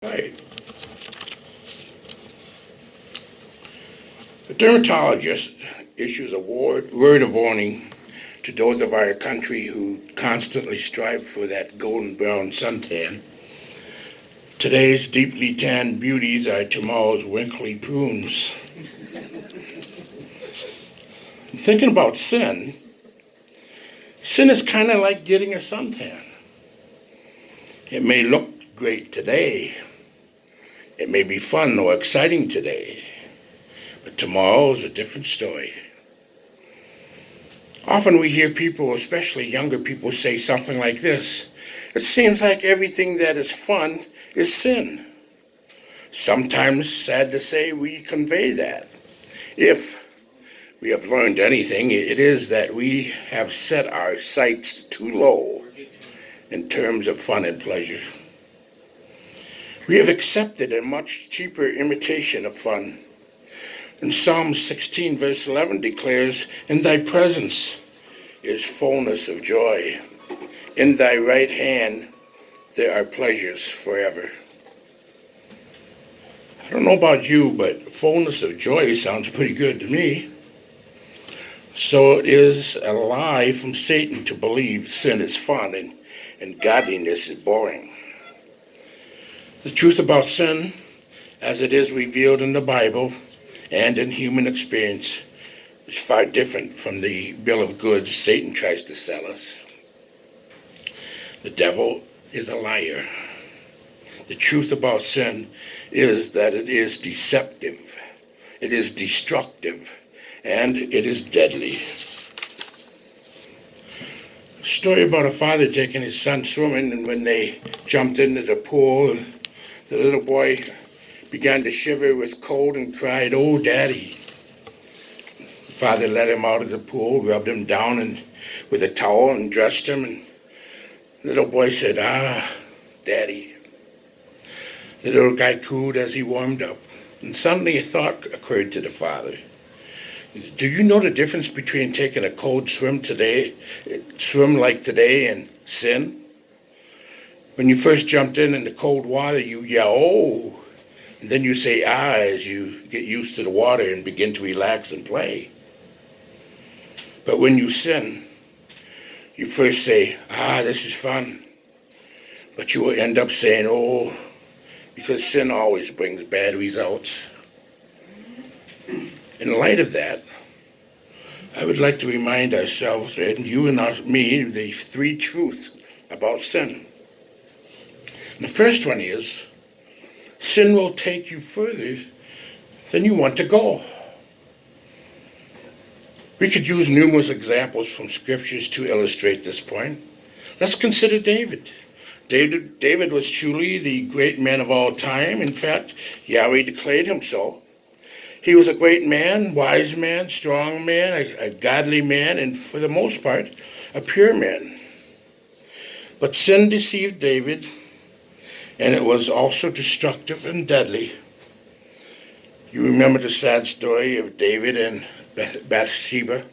Right. A dermatologist issues a word of warning to those of our country who constantly strive for that golden brown suntan. Today's deeply tanned beauties are tomorrow's wrinkly prunes. Thinking about sin is kind of like getting a suntan. It may look great today. It may be fun or exciting today. But tomorrow is a different story. Often we hear people, especially younger people, say something like this. It seems like everything that is fun is sin. Sometimes, sad to say, we convey that. If we have learned anything, it is that we have set our sights too low in terms of fun and pleasure. We have accepted a much cheaper imitation of fun. And Psalm 16 verse 11 declares, "In thy presence is fullness of joy. In thy right hand there are pleasures forever." I don't know about you, but fullness of joy sounds pretty good to me. So it is a lie from Satan to believe sin is fun and godliness is boring. The truth about sin, as it is revealed in the Bible and in human experience, is far different from the bill of goods Satan tries to sell us. The devil is a liar. The truth about sin is that it is deceptive, it is destructive, and it is deadly. A story about a father taking his son swimming, and when they jumped into the pool, the little boy began to shiver with cold and cried, "Oh, Daddy." The father let him out of the pool, rubbed him down with a towel and dressed him, and the little boy said, "Ah, Daddy." The little guy cooed as he warmed up, and suddenly a thought occurred to the father. Do you know the difference between taking a cold swim like today, and sin? When you first jumped in the cold water, you yell, "Oh," and then you say, "Ah," as you get used to the water and begin to relax and play. But when you sin, you first say, "Ah, this is fun." But you will end up saying, "Oh," because sin always brings bad results. In light of that, I would like to remind ourselves, and you and me, the three truths about sin. And the first one is, sin will take you further than you want to go. We could use numerous examples from scriptures to illustrate this point. Let's consider David. David was truly the great man of all time. In fact, Yahweh declared him so. He was a great man, wise man, strong man, a godly man, and for the most part, a pure man. But sin deceived David, and it was also destructive and deadly. You remember the sad story of David and Bathsheba?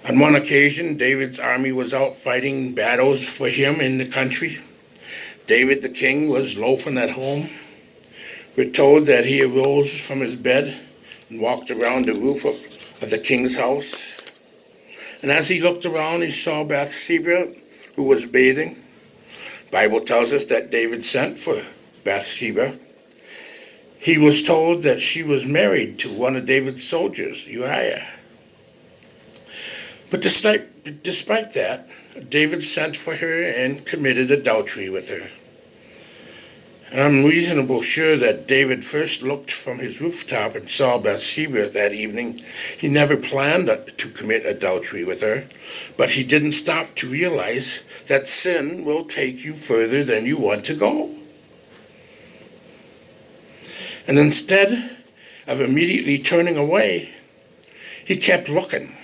On one occasion, David's army was out fighting battles for him in the country. David the king was loafing at home. We're told that he arose from his bed and walked around the roof of the king's house. And as he looked around, he saw Bathsheba, who was bathing. The Bible tells us that David sent for Bathsheba. He was told that she was married to one of David's soldiers, Uriah. But despite that, David sent for her and committed adultery with her. I'm reasonably sure that David first looked from his rooftop and saw Bathsheba that evening. He never planned to commit adultery with her, but he didn't stop to realize that sin will take you further than you want to go. And instead of immediately turning away, he kept looking.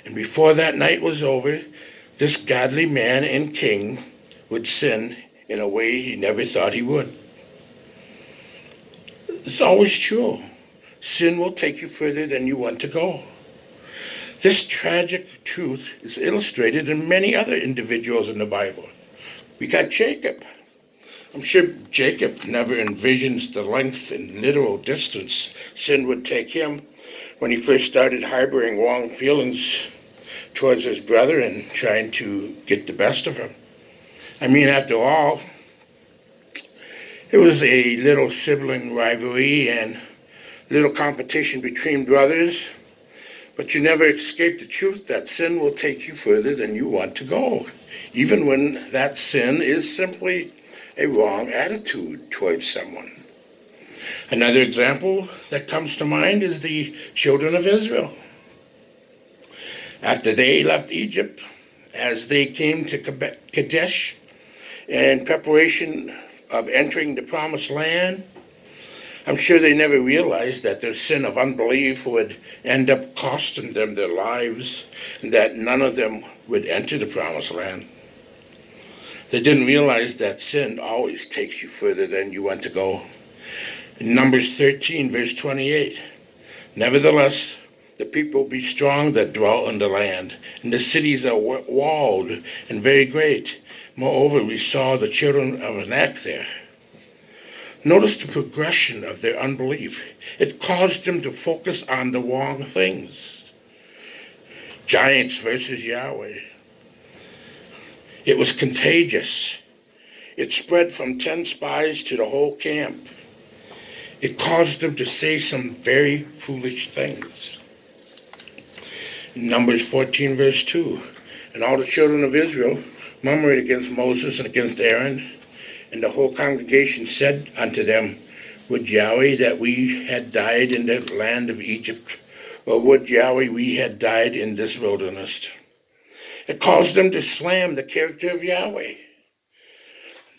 And before that night was over, this godly man and king would sin in a way he never thought he would. It's always true. Sin will take you further than you want to go. This tragic truth is illustrated in many other individuals in the Bible. We got Jacob. I'm sure Jacob never envisions the length and literal distance sin would take him when he first started harboring wrong feelings towards his brother and trying to get the best of him. I mean, after all, it was a little sibling rivalry and little competition between brothers, but you never escape the truth that sin will take you further than you want to go, even when that sin is simply a wrong attitude towards someone. Another example that comes to mind is the children of Israel. After they left Egypt, as they came to Kadesh in preparation of entering the promised land, I'm sure they never realized that their sin of unbelief would end up costing them their lives and that none of them would enter the promised land. They didn't realize that sin always takes you further than you want to go. In Numbers 13, verse 28, nevertheless, the people be strong that dwell in the land, and the cities are walled and very great. Moreover, we saw the children of Anak there. Notice the progression of their unbelief. It caused them to focus on the wrong things. Giants versus Yahweh. It was contagious. It spread from 10 spies to the whole camp. It caused them to say some very foolish things. In Numbers 14, verse 2, and all the children of Israel murmured against Moses and against Aaron, and the whole congregation said unto them, would Yahweh that we had died in the land of Egypt, or would Yahweh we had died in this wilderness? It caused them to slam the character of Yahweh.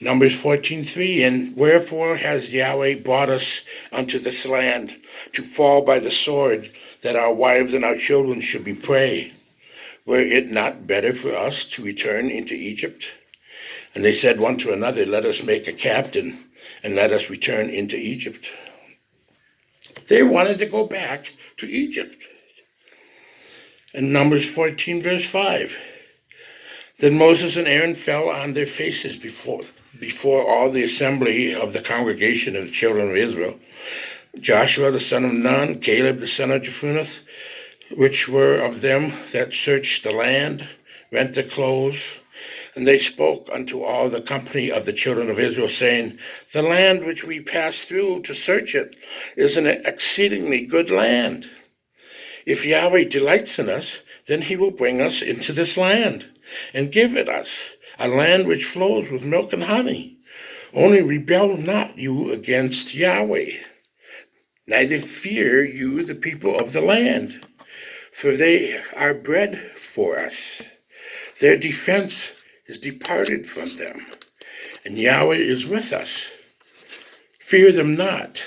Numbers 14:3, and wherefore has Yahweh brought us unto this land, to fall by the sword, that our wives and our children should be prey? Were it not better for us to return into Egypt? And they said one to another, let us make a captain, and let us return into Egypt. They wanted to go back to Egypt. In Numbers 14, verse 5, then Moses and Aaron fell on their faces before all the assembly of the congregation of the children of Israel. Joshua the son of Nun, Caleb the son of Jephunneh, which were of them that searched the land, rent their clothes. And they spoke unto all the company of the children of Israel, saying, the land which we passed through to search it is an exceedingly good land. If Yahweh delights in us, then he will bring us into this land, and give it us, a land which flows with milk and honey. Only rebel not you against Yahweh, neither fear you the people of the land, for they are bread for us. Their defense is departed from them, and Yahweh is with us. Fear them not.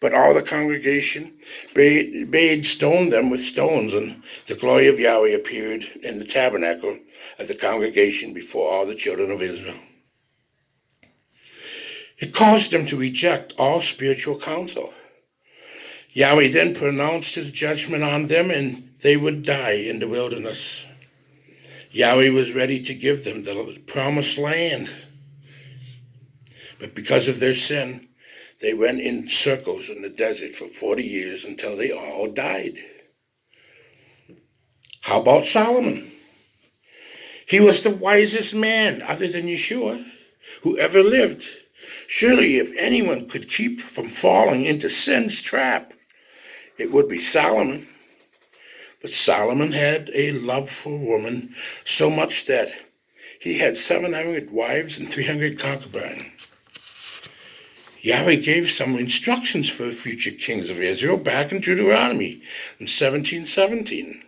But all the congregation bade stone them with stones, and the glory of Yahweh appeared in the tabernacle of the congregation before all the children of Israel. It caused them to reject all spiritual counsel. Yahweh then pronounced his judgment on them, and they would die in the wilderness. Yahweh was ready to give them the promised land, but because of their sin, they went in circles in the desert for 40 years until they all died. How about Solomon? He was the wisest man, other than Yeshua, who ever lived. Surely if anyone could keep from falling into sin's trap, it would be Solomon. But Solomon had a love for woman so much that he had 700 wives and 300 concubines. Yahweh gave some instructions for the future kings of Israel back in Deuteronomy in 17:17.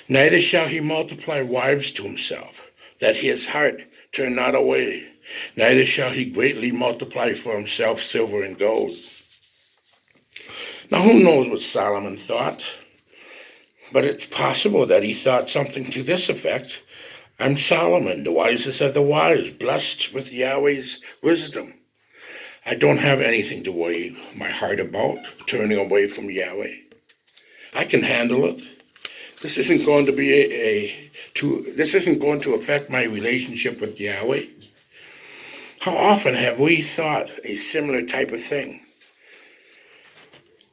Neither shall he multiply wives to himself, that his heart turn not away. Neither shall he greatly multiply for himself silver and gold. Now who knows what Solomon thought? But it's possible that he thought something to this effect. I'm Solomon, the wisest of the wise, blessed with Yahweh's wisdom. I don't have anything to worry my heart about, turning away from Yahweh. I can handle it. This isn't going to affect my relationship with Yahweh. How often have we thought a similar type of thing?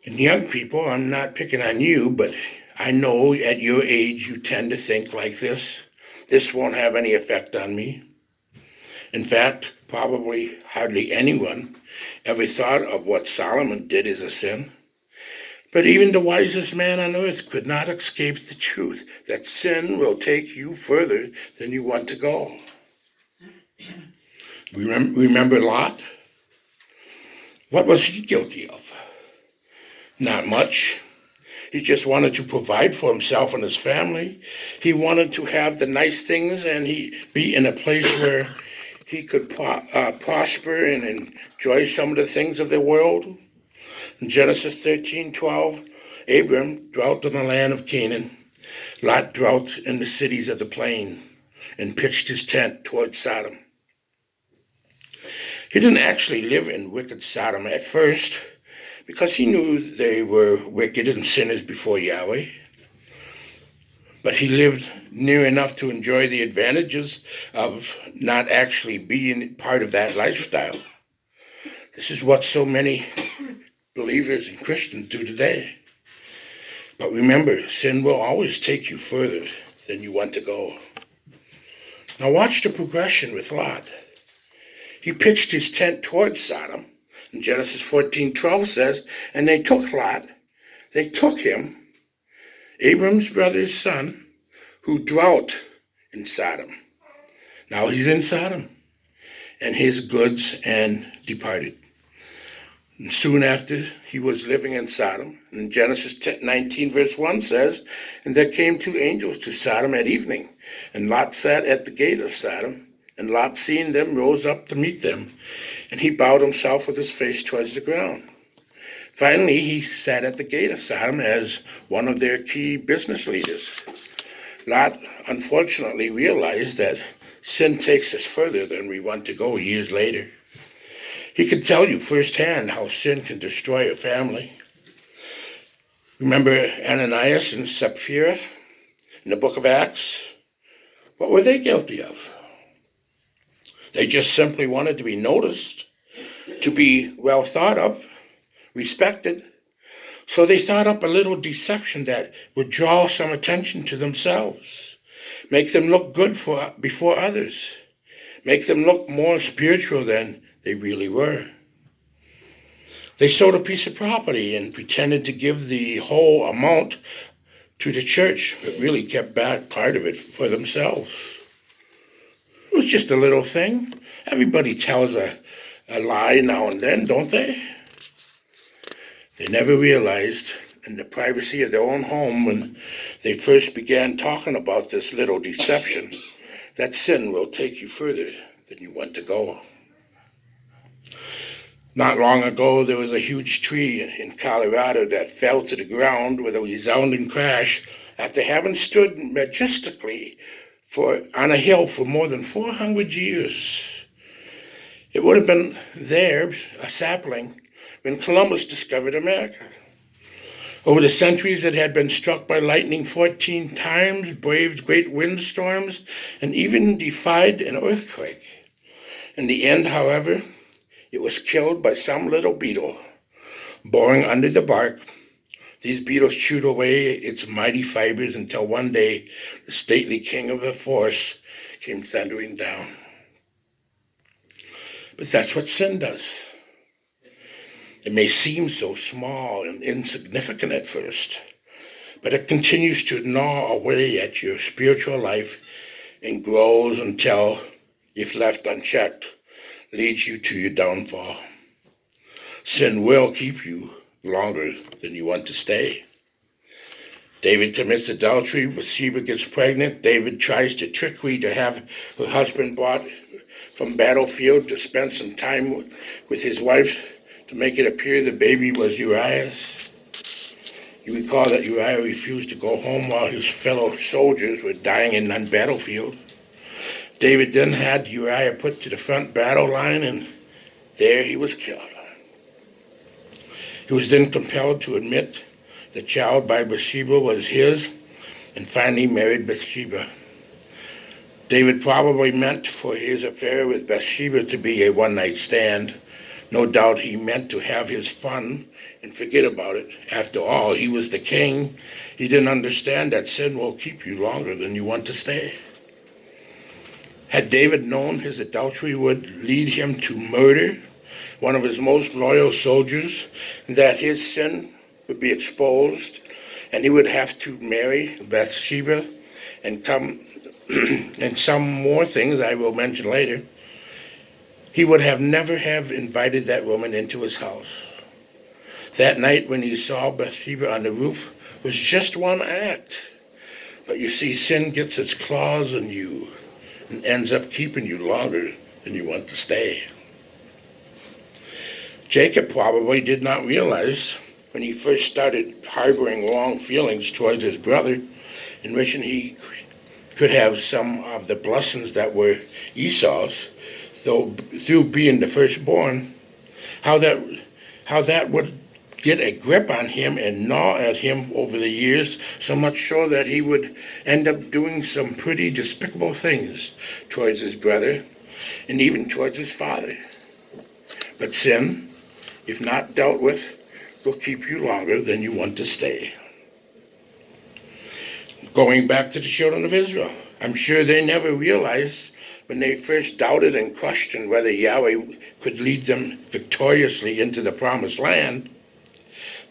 And young people, I'm not picking on you, but I know at your age you tend to think like this. This won't have any effect on me. In fact, probably hardly anyone ever thought of what Solomon did as a sin. But even the wisest man on earth could not escape the truth that sin will take you further than you want to go. Remember Lot? What was he guilty of? Not much. He just wanted to provide for himself and his family. He wanted to have the nice things and he be in a place where he could prosper and enjoy some of the things of the world. In Genesis 13:12, Abram dwelt in the land of Canaan. Lot dwelt in the cities of the plain and pitched his tent toward Sodom. He didn't actually live in wicked Sodom at first, because he knew they were wicked and sinners before Yahweh. But he lived near enough to enjoy the advantages of not actually being part of that lifestyle. This is what so many believers and Christians do today. But remember, sin will always take you further than you want to go. Now watch the progression with Lot. He pitched his tent towards Sodom. And Genesis 14:12 says, and they took Lot, they took him, Abram's brother's son, who dwelt in Sodom. Now he's in Sodom, and his goods, and departed. And soon after he was living in Sodom, and Genesis 19:1 says, and there came two angels to Sodom at evening, and Lot sat at the gate of Sodom, and Lot, seeing them, rose up to meet them, and he bowed himself with his face towards the ground. Finally, he sat at the gate of Sodom as one of their key business leaders. Lot, unfortunately, realized that sin takes us further than we want to go years later. He could tell you firsthand how sin can destroy a family. Remember Ananias and Sapphira in the book of Acts? What were they guilty of? They just simply wanted to be noticed, to be well thought of, respected. So they thought up a little deception that would draw some attention to themselves, make them look good before others, make them look more spiritual than they really were. They sold a piece of property and pretended to give the whole amount to the church, but really kept back part of it for themselves. It was just a little thing. Everybody tells a lie now and then, don't they? They never realized in the privacy of their own home when they first began talking about this little deception that sin will take you further than you want to go. Not long ago, there was a huge tree in Colorado that fell to the ground with a resounding crash after having stood majestically on a hill for more than 400 years. It would have been there, a sapling, when Columbus discovered America. Over the centuries, it had been struck by lightning 14 times, braved great windstorms, and even defied an earthquake. In the end, however, it was killed by some little beetle. Boring under the bark, these beetles chewed away its mighty fibers until one day the stately king of the forest came thundering down. But that's what sin does. It may seem so small and insignificant at first, but it continues to gnaw away at your spiritual life and grows until, if left unchecked, leads you to your downfall. Sin will keep you longer than you want to stay. David commits adultery, Bathsheba gets pregnant. David tries to trickery to have her husband brought from battlefield to spend some time with his wife to make it appear the baby was Uriah's. You recall that Uriah refused to go home while his fellow soldiers were dying in the battlefield. David then had Uriah put to the front battle line, and there he was killed. He was then compelled to admit the child by Bathsheba was his, and finally married Bathsheba. David probably meant for his affair with Bathsheba to be a one-night stand. No doubt he meant to have his fun and forget about it. After all, he was the king. He didn't understand that sin will keep you longer than you want to stay. Had David known his adultery would lead him to murder one of his most loyal soldiers, that his sin would be exposed and he would have to marry Bathsheba and and some more things I will mention later, he would have never have invited that woman into his house. That night when he saw Bathsheba on the roof was just one act. But you see, sin gets its claws on you and ends up keeping you longer than you want to stay. Jacob probably did not realize when he first started harboring wrong feelings towards his brother and wishing he could have some of the blessings that were Esau's, though through being the firstborn, how that would get a grip on him and gnaw at him over the years, so much so that he would end up doing some pretty despicable things towards his brother and even towards his father. But sin, if not dealt with, will keep you longer than you want to stay. Going back to the children of Israel, I'm sure they never realized when they first doubted and questioned whether Yahweh could lead them victoriously into the promised land,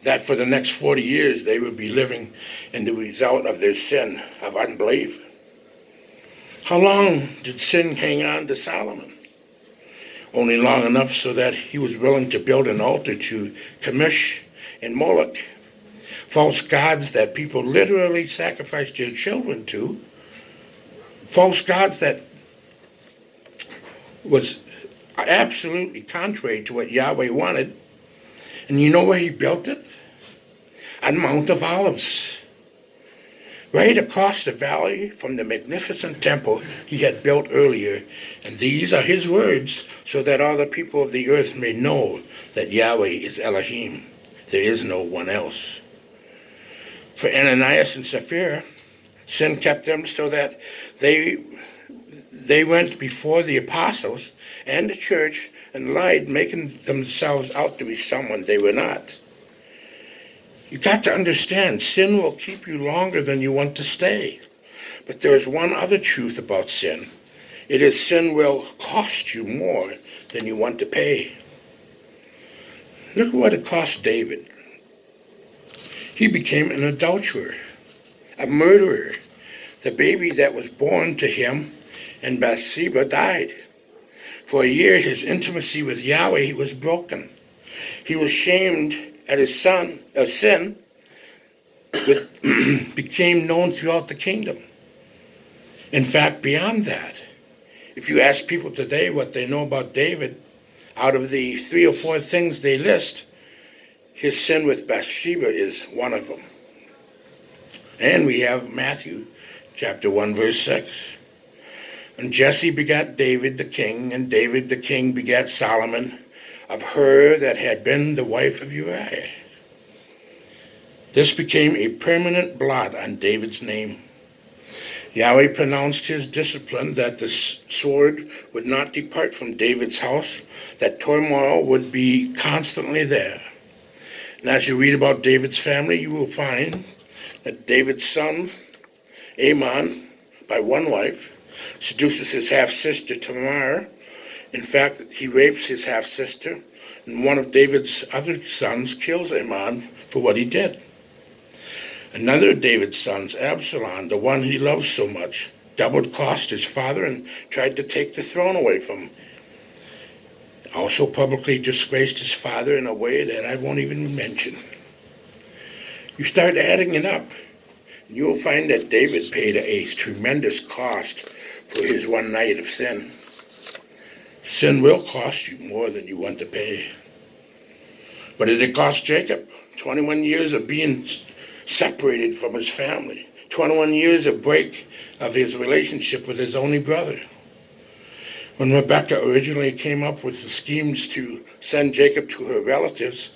that for the next 40 years they would be living in the result of their sin of unbelief. How long did sin hang on to Solomon? Only long enough so that he was willing to build an altar to Chemosh and Moloch, false gods that people literally sacrificed their children to, false gods that was absolutely contrary to what Yahweh wanted. And you know where he built it? On Mount of Olives, right across the valley from the magnificent temple he had built earlier. And these are his words, so that all the people of the earth may know that Yahweh is Elohim. There is no one else. For Ananias and Sapphira, sin kept them so that they went before the apostles and the church and lied, making themselves out to be someone they were not. You got to understand, sin will keep you longer than you want to stay. But there's one other truth about sin. It is sin will cost you more than you want to pay. Look at what it cost David. He became an adulterer, a murderer. The baby that was born to him and Bathsheba died. For a year, his intimacy with Yahweh was broken. He was shamed at his sin, became known throughout the kingdom. In fact, beyond that, if you ask people today what they know about David, out of the 3 or 4 things they list, his sin with Bathsheba is one of them. And we have Matthew chapter 1, verse 6. And Jesse begat David the king, and David the king begat Solomon, of her that had been the wife of Uriah. This became a permanent blot on David's name. Yahweh pronounced his discipline that the sword would not depart from David's house, that turmoil would be constantly there. And as you read about David's family, you will find that David's son, Amon, by one wife, seduces his half-sister Tamar. In fact, he rapes his half-sister, and one of David's other sons kills Amon for what he did. Another of David's sons, Absalom, the one he loved so much, double-crossed his father and tried to take the throne away from him. Also publicly disgraced his father in a way that I won't even mention. You start adding it up, and you'll find that David paid a tremendous cost for his one night of sin. Sin will cost you more than you want to pay. What did it cost Jacob? 21 years of being separated from his family. 21 years of break of his relationship with his only brother. When Rebekah originally came up with the schemes to send Jacob to her relatives,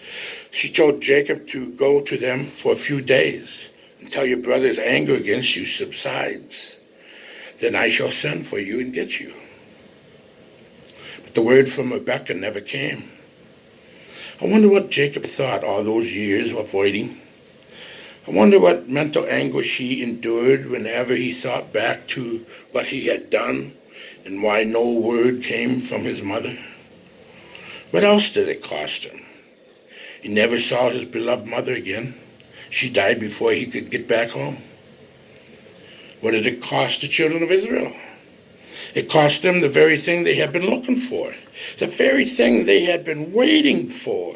she told Jacob to go to them for a few days until your brother's anger against you subsides. then I shall send for you and get you. But the word from Rebekah never came. I wonder what Jacob thought all those years of waiting. I wonder what mental anguish he endured whenever he thought back to what he had done and why no word came from his mother. What else did it cost him? He never saw his beloved mother again. She died before he could get back home. What did it cost the children of Israel? It cost them the very thing they had been looking for, the very thing they had been waiting for,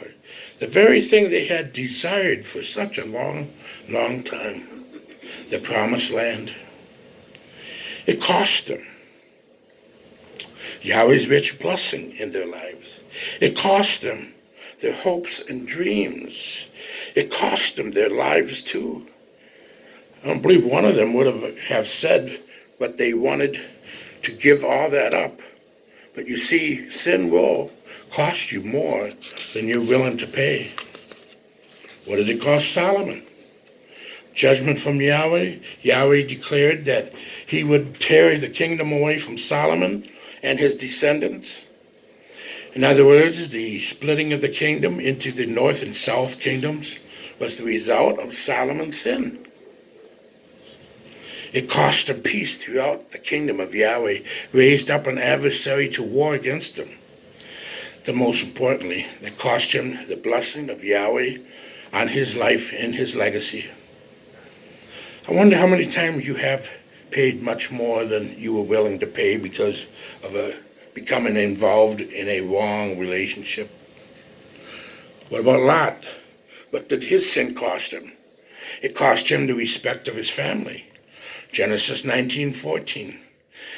the very thing they had desired for such a long, long time, the promised land. It cost them Yahweh's rich blessing in their lives. It cost them their hopes and dreams. It cost them their lives too. I don't believe one of them would have said what they wanted to give all that up. But you see, sin will cost you more than you're willing to pay. What did it cost Solomon? Judgment from Yahweh. Yahweh declared that he would tear the kingdom away from Solomon and his descendants. In other words, the splitting of the kingdom into the north and south kingdoms was the result of Solomon's sin. It cost him peace throughout the kingdom of Yahweh, raised up an adversary to war against him. The most importantly, it cost him the blessing of Yahweh on his life and his legacy. I wonder how many times you have paid much more than you were willing to pay because of becoming involved in a wrong relationship. What about Lot? What did his sin cost him? It cost him the respect of his family. Genesis 19:14.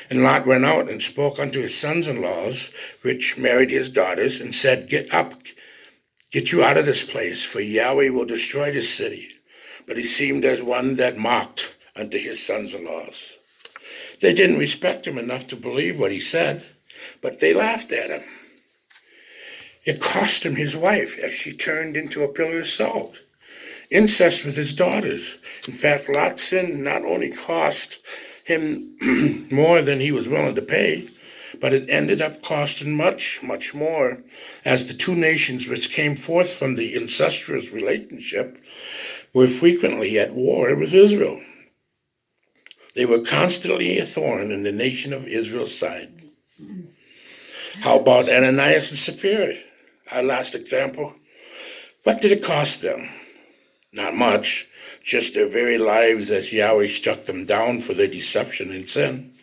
And Lot went out and spoke unto his sons-in-laws, which married his daughters, and said, Get up, get you out of this place, for Yahweh will destroy this city. But he seemed as one that mocked unto his sons-in-laws. They didn't respect him enough to believe what he said, but they laughed at him. It cost him his wife as she turned into a pillar of salt. Incest with his daughters. In fact, Lot's sin not only cost him more than he was willing to pay, but it ended up costing much, much more, as the two nations which came forth from the incestuous relationship were frequently at war with Israel. They were constantly a thorn in the nation of Israel's side. How about Ananias and Sapphira? Our last example. What did it cost them? Not much, just their very lives as Yahweh struck them down for their deception and sin.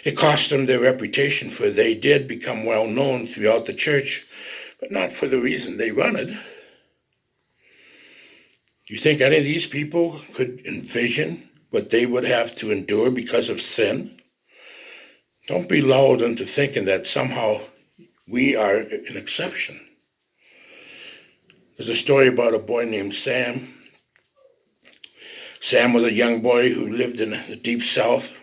It cost them their reputation, for they did become well known throughout the church, but not for the reason they wanted. Do you think any of these people could envision what they would have to endure because of sin? Don't be lulled into thinking that somehow we are an exception. There's a story about a boy named Sam. Sam was a young boy who lived in the deep south.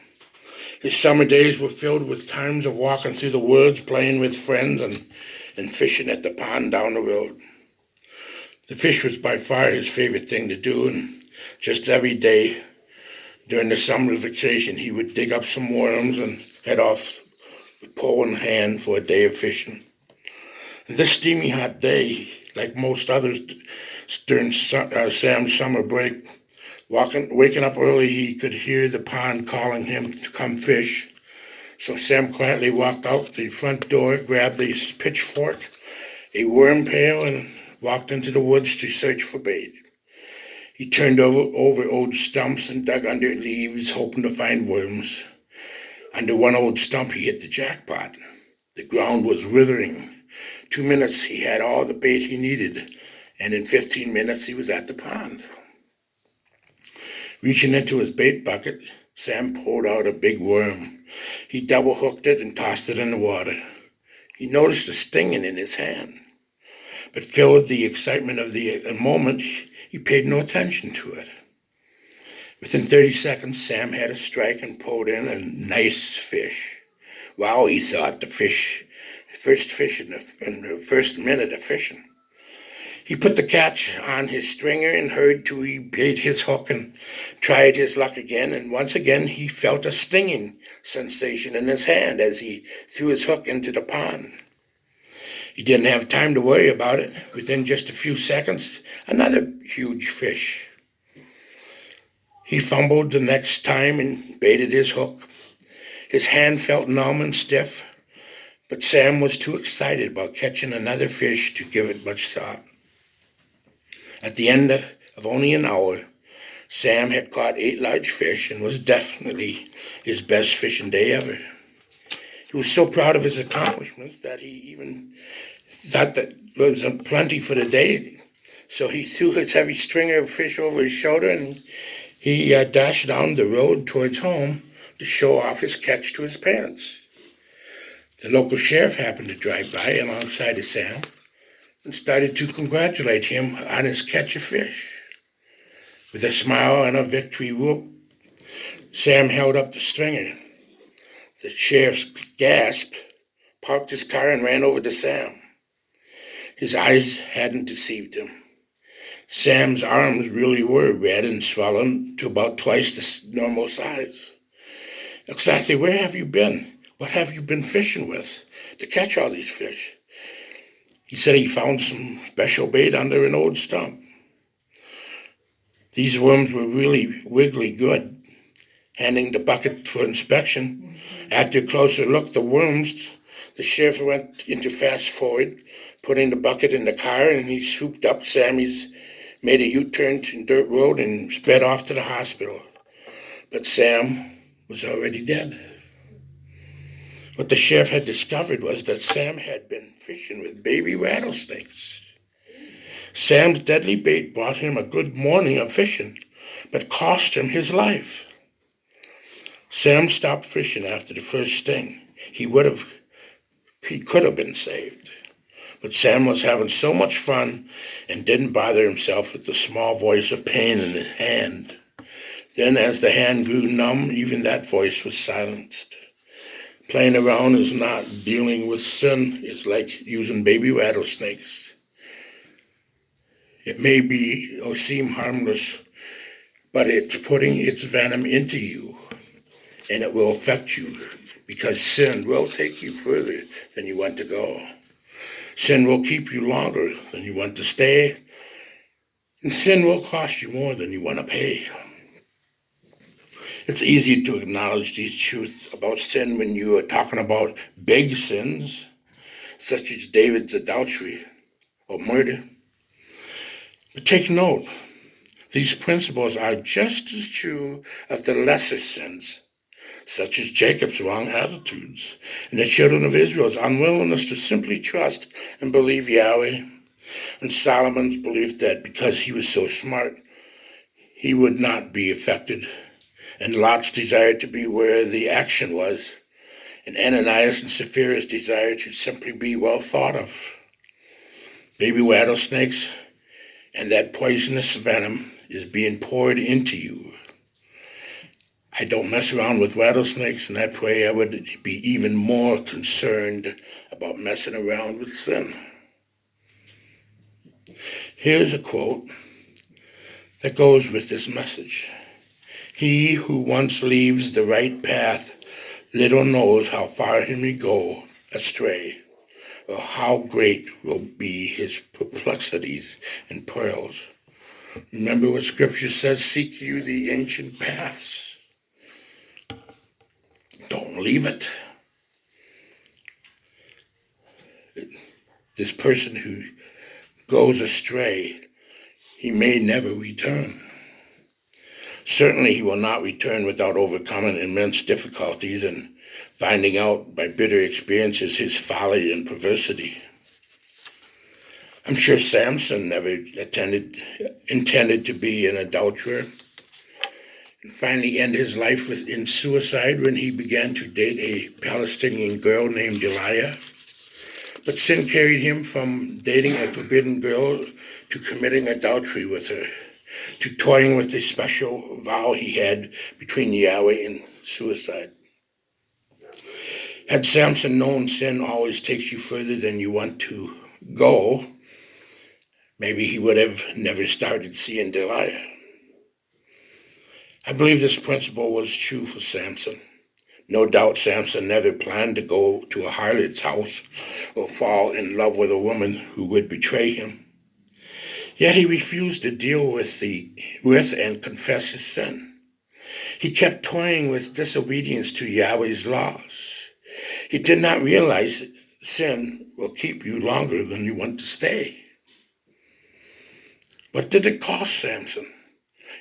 His summer days were filled with times of walking through the woods, playing with friends, and fishing at the pond down the road. The fish was by far his favorite thing to do, and just every day during the summer vacation, he would dig up some worms and head off with pole in hand for a day of fishing. And this steamy hot day, like most others during Sam's summer break, waking up early, he could hear the pond calling him to come fish. So Sam quietly walked out the front door, grabbed a pitchfork, a worm pail, and walked into the woods to search for bait. He turned over old stumps and dug under leaves, hoping to find worms. Under one old stump, he hit the jackpot. The ground was withering. 2 minutes, he had all the bait he needed, and in 15 minutes, he was at the pond. Reaching into his bait bucket, Sam pulled out a big worm. He double hooked it and tossed it in the water. He noticed a stinging in his hand, but filled with the excitement of the moment, he paid no attention to it. Within 30 seconds, Sam had a strike and pulled in a nice fish. Wow, he thought, first fish in the first minute of fishing. He put the catch on his stringer and hurried to he bait his hook and tried his luck again, and once again he felt a stinging sensation in his hand as he threw his hook into the pond. He didn't have time to worry about it. Within just a few seconds, another huge fish. He fumbled the next time and baited his hook. His hand felt numb and stiff, but Sam was too excited about catching another fish to give it much thought. At the end of only an hour, Sam had caught 8 large fish and was definitely his best fishing day ever. He was so proud of his accomplishments that he even thought that there was plenty for the day. So he threw his heavy stringer of fish over his shoulder and he dashed down the road towards home to show off his catch to his parents. The local sheriff happened to drive by alongside of Sam and started to congratulate him on his catch of fish. With a smile and a victory whoop, Sam held up the stringer. The sheriff gasped, parked his car, and ran over to Sam. His eyes hadn't deceived him. Sam's arms really were red and swollen to about twice the normal size. Exactly where have you been? What have you been fishing with to catch all these fish? He said he found some special bait under an old stump. These worms were really wiggly good. Handing the bucket for inspection, after a closer look, the sheriff went into fast forward, putting the bucket in the car, and he swooped up Sammy's, made a U-turn to dirt road, and sped off to the hospital. But Sam was already dead. What the sheriff had discovered was that Sam had been fishing with baby rattlesnakes. Sam's deadly bait brought him a good morning of fishing, but cost him his life. Sam stopped fishing after the first sting. He could have been saved. But Sam was having so much fun and didn't bother himself with the small voice of pain in his hand. Then as the hand grew numb, even that voice was silenced. Playing around is not dealing with sin. It's like using baby rattlesnakes. It may be or seem harmless, but it's putting its venom into you, and it will affect you because sin will take you further than you want to go. Sin will keep you longer than you want to stay, and sin will cost you more than you want to pay. It's easy to acknowledge these truths about sin when you are talking about big sins, such as David's adultery or murder. But take note, these principles are just as true of the lesser sins, such as Jacob's wrong attitudes and the children of Israel's unwillingness to simply trust and believe Yahweh, and Solomon's belief that because he was so smart, he would not be affected, and Lot's desire to be where the action was, and Ananias and Sapphira's desire to simply be well thought of. Baby rattlesnakes and that poisonous venom is being poured into you. I don't mess around with rattlesnakes, and I pray I would be even more concerned about messing around with sin. Here's a quote that goes with this message. He who once leaves the right path little knows how far he may go astray, or how great will be his perplexities and perils. Remember what Scripture says, seek you the ancient paths. Don't leave it. This person who goes astray, he may never return. Certainly he will not return without overcoming immense difficulties and finding out by bitter experiences his folly and perversity. I'm sure Samson never intended to be an adulterer, and finally end his life in suicide when he began to date a Palestinian girl named Delilah. But sin carried him from dating a forbidden girl to committing adultery with her, to toying with a special vow he had between Yahweh and suicide. Had Samson known sin always takes you further than you want to go, maybe he would have never started seeing Delilah. I believe this principle was true for Samson. No doubt Samson never planned to go to a harlot's house or fall in love with a woman who would betray him. Yet he refused to deal with and confess his sin. He kept toying with disobedience to Yahweh's laws. He did not realize that sin will keep you longer than you want to stay. What did it cost Samson?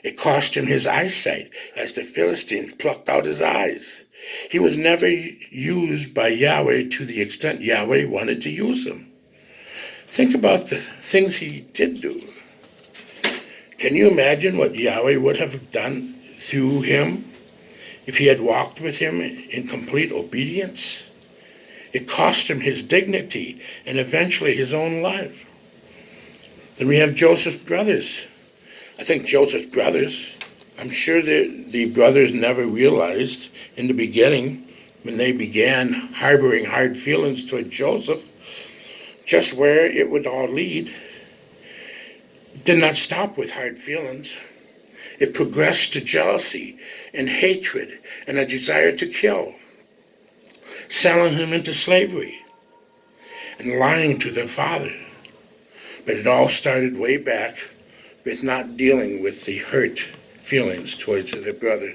It cost him his eyesight as the Philistines plucked out his eyes. He was never used by Yahweh to the extent Yahweh wanted to use him. Think about the things he did do. Can you imagine what Yahweh would have done through him if he had walked with him in complete obedience? It cost him his dignity and eventually his own life. Then we have Joseph's brothers. I think Joseph's brothers, I'm sure the brothers never realized in the beginning when they began harboring hard feelings toward Joseph, just where it would all lead. It did not stop with hard feelings. It progressed to jealousy and hatred and a desire to kill, selling him into slavery and lying to their father. But it all started way back with not dealing with the hurt feelings towards their brother.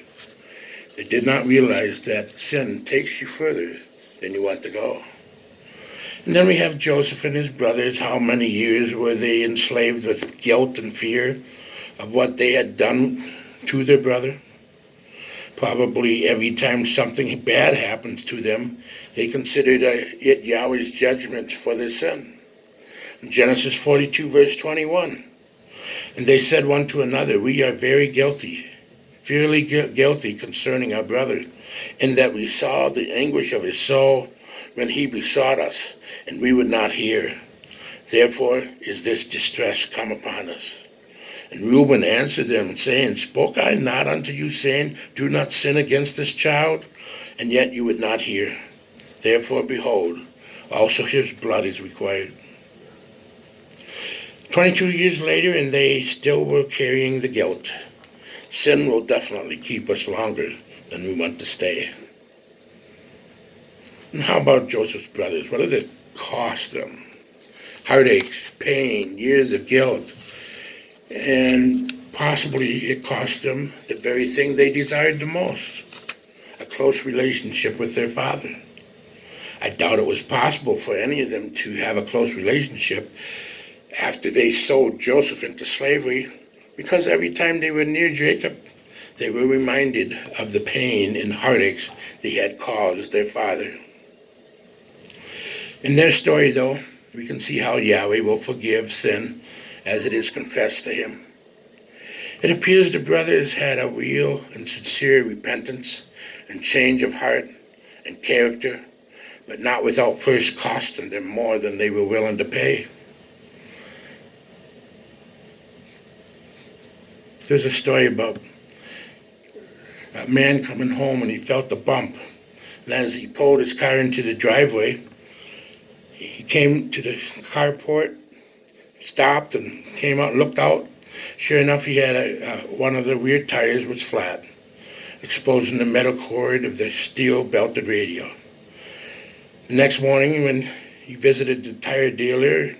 They did not realize that sin takes you further than you want to go. And then we have Joseph and his brothers. How many years were they enslaved with guilt and fear of what they had done to their brother? Probably every time something bad happened to them, they considered it Yahweh's judgment for their sin. In Genesis 42, verse 21, and they said one to another, we are very guilty, guilty concerning our brother, in that we saw the anguish of his soul when he besought us, and we would not hear. Therefore is this distress come upon us. And Reuben answered them, saying, spoke I not unto you, saying, do not sin against this child? And yet you would not hear. Therefore, behold, also his blood is required. 22 years later, and they still were carrying the guilt. Sin will definitely keep us longer than we want to stay. And how about Joseph's brothers? What did it cost them? Heartaches, pain, years of guilt. And possibly it cost them the very thing they desired the most, a close relationship with their father. I doubt it was possible for any of them to have a close relationship after they sold Joseph into slavery, because every time they were near Jacob, they were reminded of the pain and heartaches they had caused their father. In their story, though, we can see how Yahweh will forgive sin as it is confessed to him. It appears the brothers had a real and sincere repentance and change of heart and character, but not without first costing them more than they were willing to pay. There's a story about a man coming home and he felt a bump. And as he pulled his car into the driveway, he came to the carport, stopped and came out and looked out. Sure enough, he had one of the rear tires was flat, exposing the metal cord of the steel belted radio. The next morning when he visited the tire dealer,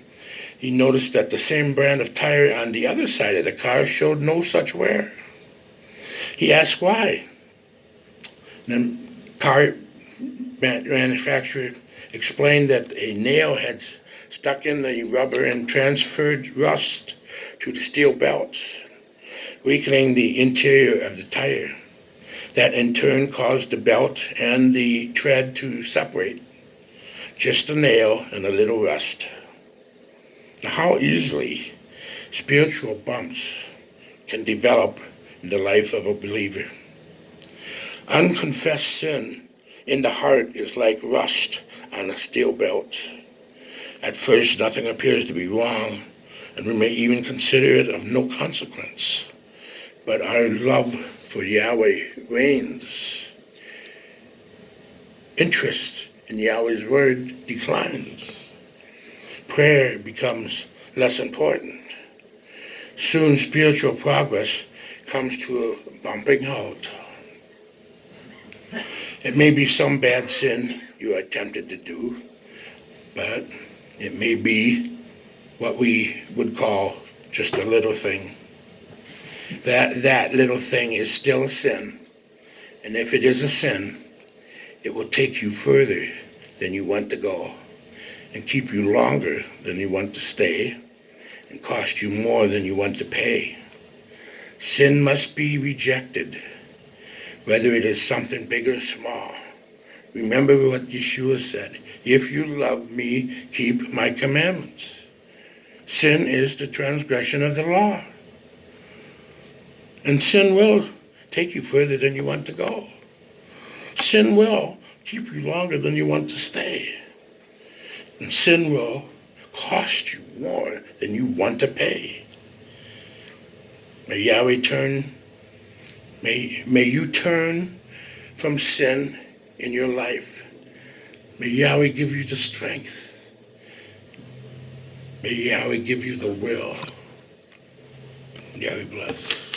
he noticed that the same brand of tire on the other side of the car showed no such wear. He asked why. And the car manufacturer explained that a nail had stuck in the rubber and transferred rust to the steel belts, weakening the interior of the tire. That in turn caused the belt and the tread to separate. Just a nail and a little rust. How easily spiritual bumps can develop in the life of a believer. Unconfessed sin in the heart is like rust on a steel belt. At first, nothing appears to be wrong, and we may even consider it of no consequence. But our love for Yahweh reigns. Interest in Yahweh's word declines. Prayer becomes less important. Soon spiritual progress comes to a bumping halt. It may be some bad sin you are tempted to do, but it may be what we would call just a little thing. That little thing is still a sin, and if it is a sin, it will take you further than you want to go, and keep you longer than you want to stay, and cost you more than you want to pay. Sin must be rejected, whether it is something big or small. Remember what Yeshua said, if you love me, keep my commandments. Sin is the transgression of the law. And sin will take you further than you want to go. Sin will keep you longer than you want to stay. And sin will cost you more than you want to pay. May Yahweh may you turn from sin in your life. May Yahweh give you the strength. May Yahweh give you the will. Yahweh bless.